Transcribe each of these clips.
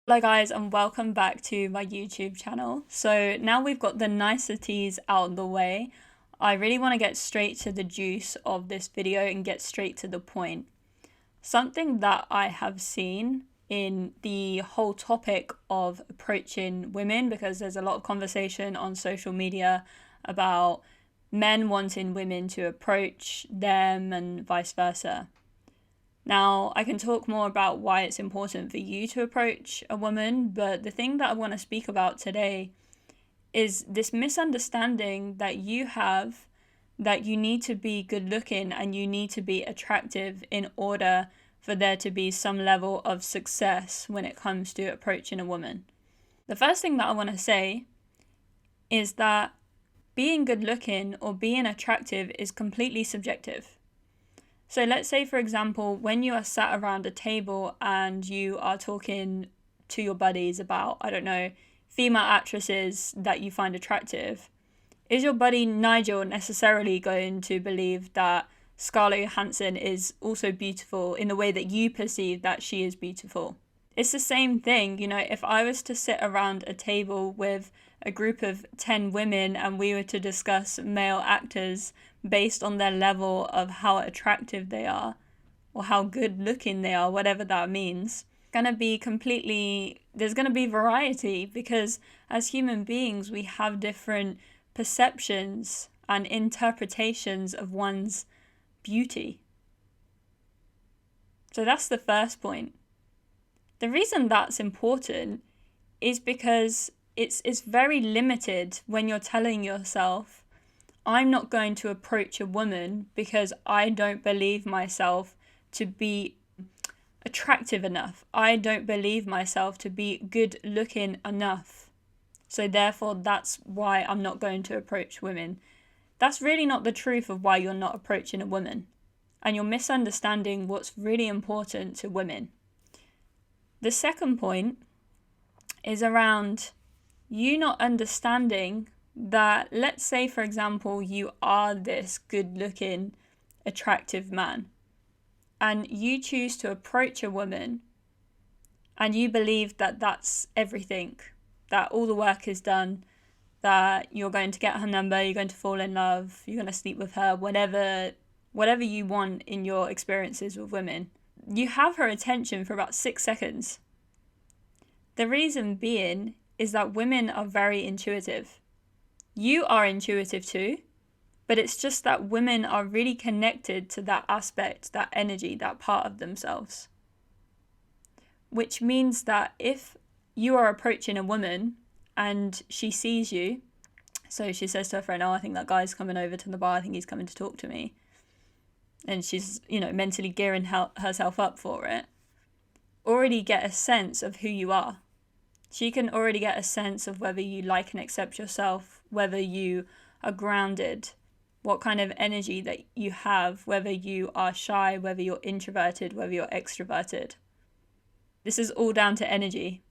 Hello guys, and welcome back to my YouTube channel. So now we've got the niceties out of the way, I really want to get straight to the juice of this video and get straight to the point. Something that I have seen in the whole topic of approaching women, because there's a lot of conversation on social media about men wanting women to approach them and vice versa. Now, I can talk more about why it's important for you to approach a woman, but the thing that I want to speak about today is this misunderstanding that you have that you need to be good looking and you need to be attractive in order for there to be some level of success when it comes to approaching a woman. The first thing that I want to say is that being good looking or being attractive is completely subjective. So let's say, for example, when you are sat around a table and you are talking to your buddies about, I don't know, female actresses that you find attractive, is your buddy Nigel necessarily going to believe that Scarlett Johansson is also beautiful in the way that you perceive that she is beautiful? It's the same thing, if I was to sit around a table with a group of 10 women and we were to discuss male actors based on their level of how attractive they are or how good looking they are, whatever that means, there's going to be variety, because as human beings we have different perceptions and interpretations of one's beauty. So that's the first point. The reason that's important is because it's very limited when you're telling yourself, I'm not going to approach a woman because I don't believe myself to be attractive enough. I don't believe myself to be good looking enough. So therefore, that's why I'm not going to approach women. That's really not the truth of why you're not approaching a woman. And you're misunderstanding what's really important to women. The second point is around you not understanding that, let's say, for example, you are this good-looking, attractive man, and you choose to approach a woman, and you believe that that's everything, that all the work is done, that you're going to get her number, you're going to fall in love, you're going to sleep with her, whatever you want in your experiences with women. You have her attention for about 6 seconds. The reason being is that women are very intuitive. You are intuitive too, but it's just that women are really connected to that aspect, that energy, that part of themselves. Which means that if you are approaching a woman and she sees you, so she says to her friend, I think that guy's coming over to the bar, I think he's coming to talk to me. And she's, mentally gearing herself up for it, already get a sense of who you are. She can already get a sense of whether you like and accept yourself, whether you are grounded, what kind of energy that you have, whether you are shy, whether you're introverted, whether you're extroverted. This is all down to energy.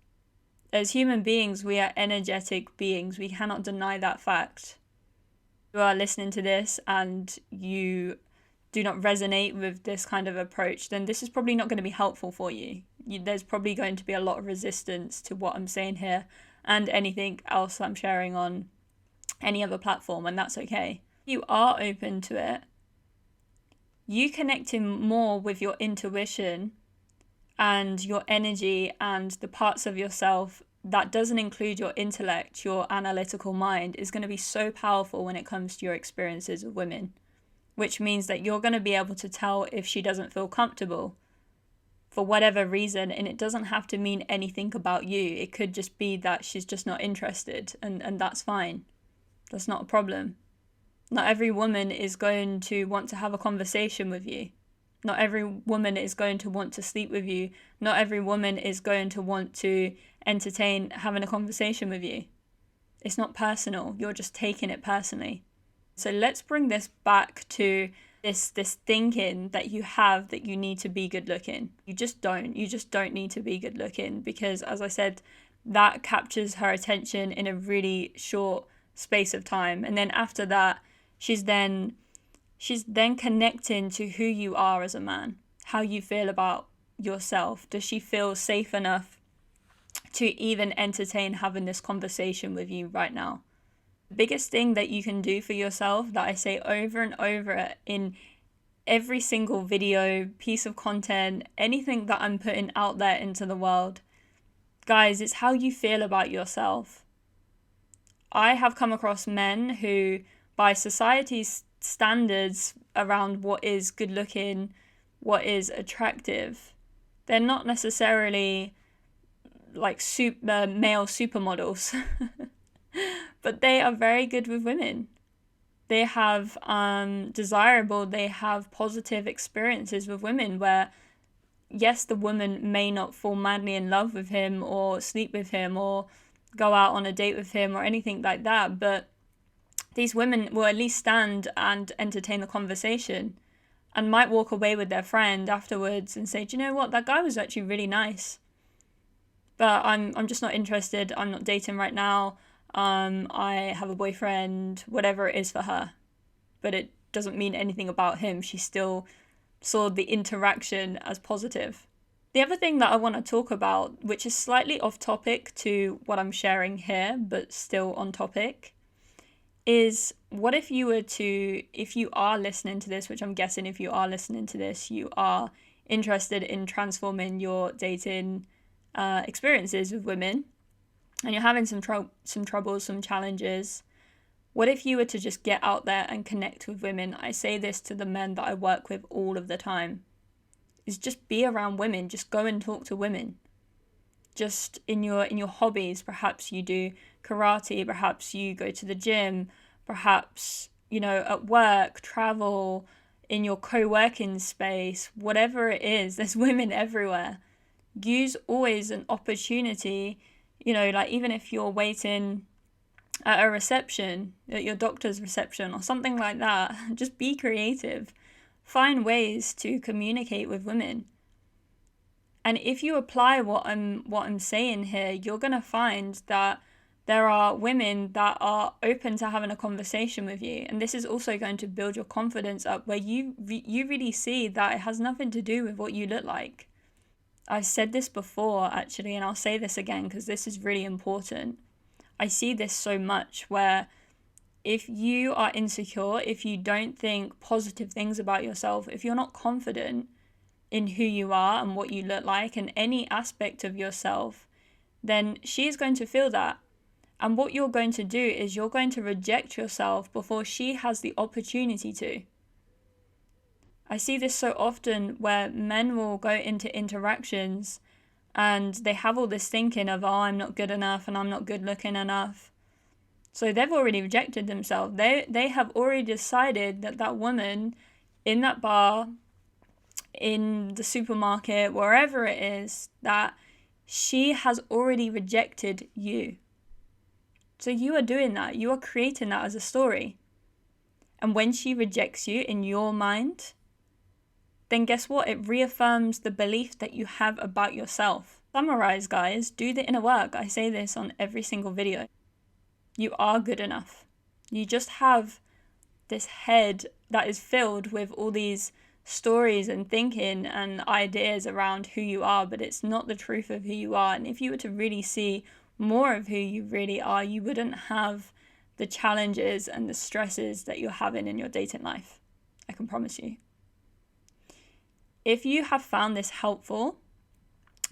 As human beings, we are energetic beings. We cannot deny that fact. If you are listening to this and you do not resonate with this kind of approach, then this is probably not going to be helpful for you. There's probably going to be a lot of resistance to what I'm saying here and anything else I'm sharing on any other platform, and that's okay. If you are open to it, you connecting more with your intuition and your energy and the parts of yourself that doesn't include your intellect, your analytical mind, is going to be so powerful when it comes to your experiences with women. Which means that you're going to be able to tell if she doesn't feel comfortable for whatever reason, and it doesn't have to mean anything about you. It could just be that she's just not interested, and that's fine. That's not a problem. Not every woman is going to want to have a conversation with you. Not every woman is going to want to sleep with you. Not every woman is going to want to entertain having a conversation with you. It's not personal. You're just taking it personally. So let's bring this back to this thinking that you have that you need to be good looking. You just don't need to be good looking, because as I said, that captures her attention in a really short space of time. And then after that, she's then connecting to who you are as a man, how you feel about yourself. Does she feel safe enough to even entertain having this conversation with you right now. The biggest thing that you can do for yourself, that I say over and over in every single video, piece of content, anything that I'm putting out there into the world, guys, it's how you feel about yourself. I have come across men who, by society's standards around what is good looking, what is attractive, they're not necessarily like male supermodels, but they are very good with women. They have they have positive experiences with women where, yes, the woman may not fall madly in love with him or sleep with him or go out on a date with him or anything like that, but these women will at least stand and entertain the conversation and might walk away with their friend afterwards and say, do you know what, that guy was actually really nice, but I'm just not interested, I'm not dating right now, I have a boyfriend, whatever it is for her. But it doesn't mean anything about him. She still saw the interaction as positive. The other thing that I want to talk about, which is slightly off topic to what I'm sharing here, but still on topic, is what if you were to, if you are listening to this, which I'm guessing if you are listening to this, you are interested in transforming your dating experiences with women, and you're having some troubles, some challenges. What if you were to just get out there and connect with women? I say this to the men that I work with all of the time, is just be around women, just go and talk to women. Just in your hobbies, perhaps you do karate, perhaps you go to the gym, perhaps, at work, travel, in your co-working space, whatever it is, there's women everywhere. Use always an opportunity, like even if you're waiting at a reception, at your doctor's reception or something like that, just be creative. Find ways to communicate with women. And if you apply what I'm saying here, you're going to find that there are women that are open to having a conversation with you. And this is also going to build your confidence up, where you really see that it has nothing to do with what you look like. I've said this before, actually, and I'll say this again because this is really important. I see this so much where if you are insecure, if you don't think positive things about yourself, if you're not confident in who you are and what you look like and any aspect of yourself, then she is going to feel that. And what you're going to do is you're going to reject yourself before she has the opportunity to. I see this so often where men will go into interactions and they have all this thinking of, I'm not good enough and I'm not good looking enough. So they've already rejected themselves. They have already decided that woman in that bar, in the supermarket, wherever it is, that she has already rejected you. So you are doing that. You are creating that as a story. And when she rejects you in your mind, then guess what? It reaffirms the belief that you have about yourself. Summarize, guys. Do the inner work. I say this on every single video. You are good enough. You just have this head that is filled with all these stories and thinking and ideas around who you are, but it's not the truth of who you are. And if you were to really see more of who you really are, you wouldn't have the challenges and the stresses that you're having in your dating life. I can promise you. If you have found this helpful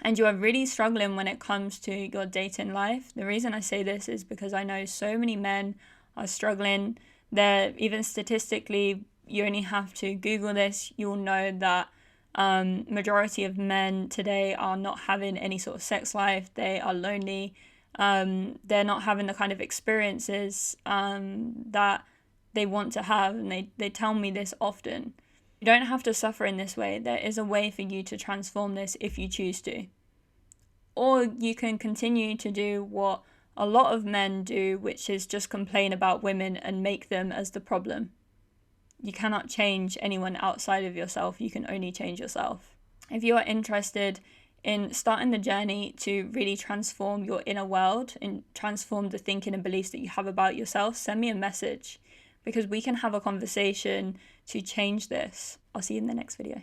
and you are really struggling when it comes to your dating life, the reason I say this is because I know so many men are struggling. They're, even statistically, you only have to Google this, you'll know that majority of men today are not having any sort of sex life. They are lonely. They're not having the kind of experiences that they want to have, and they tell me this often. You don't have to suffer in this way. There is a way for you to transform this if you choose to. Or you can continue to do what a lot of men do, which is just complain about women and make them as the problem. You cannot change anyone outside of yourself. You can only change yourself. If you are interested in starting the journey to really transform your inner world and transform the thinking and beliefs that you have about yourself, send me a message, because we can have a conversation to change this. I'll see you in the next video.